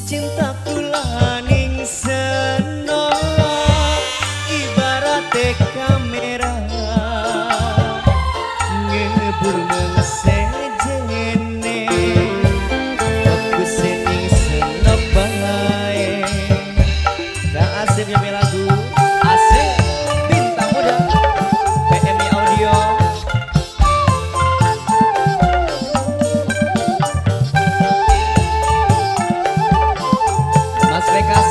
Cintaku laning senolak ibarate kamera ngebur mengsejene aku sening senop bae gak asik nyanyi lagu asik bintang muda PMI Audio. Mas Bekas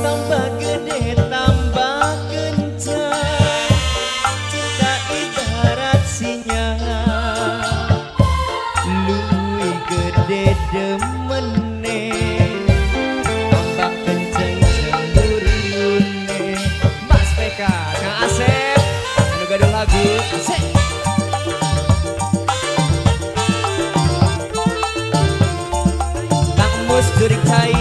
tambah gede tambah kencang cinta ibarat singa luwih gede demene tambah kenceng cemburune. Mas Bekas Kang Asep anu gaduh lagu asik. Jurik cai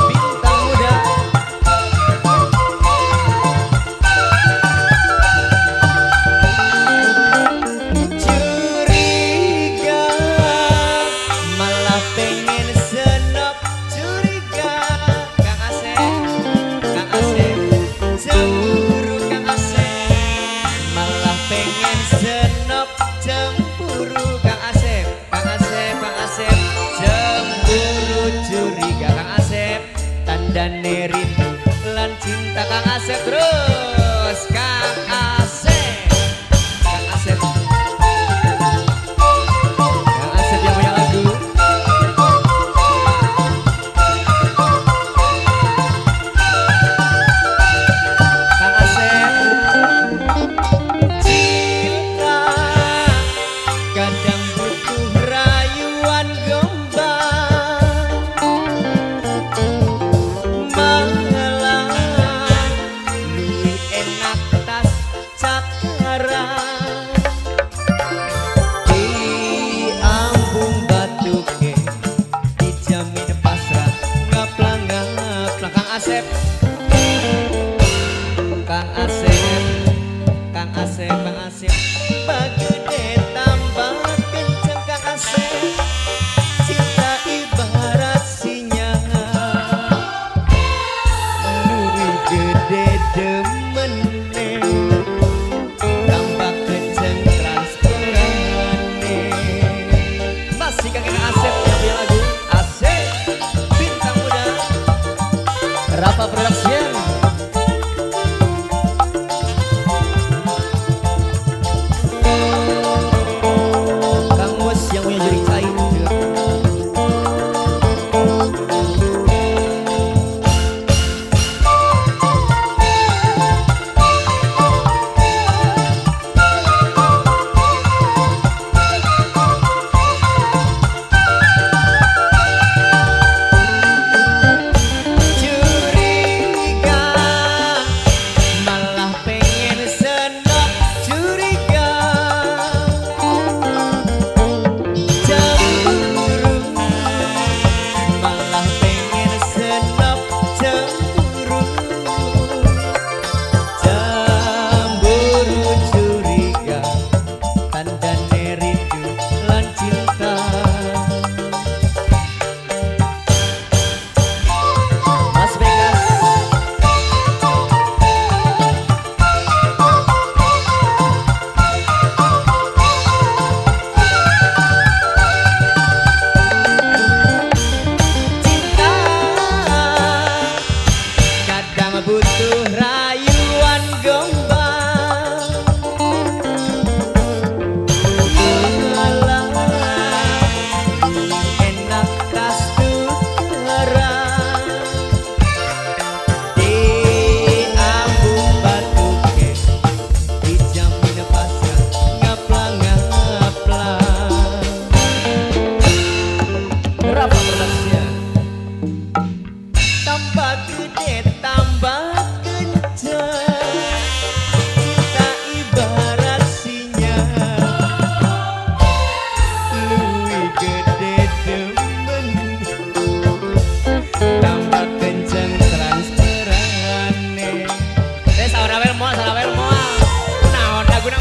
bintang muda curiga malah pengen curiga Kang Asep cemburu Kang Asep malah pengen senop cemburu Kang Asep cemburu curiga Kang Asep tandane rindu lan cinta Kang Asep terus Kang Asep yang punya lagu. Kadang butuh rayuan gombal malah luwih enak tas cakaran di ambung batuke dijamin pasrah ngaplang Kang Asep bagede tambah kenceng Kang Asep cinta ibarat singa luwih gede demene tambah kenceng transferane. Masih Kang Asep yang punya lagu asik bintang muda Rafa Production.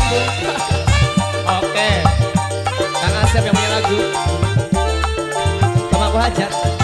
nyambung. Oke, Kang Asep yang punya lagu. Sama Abu Hajat.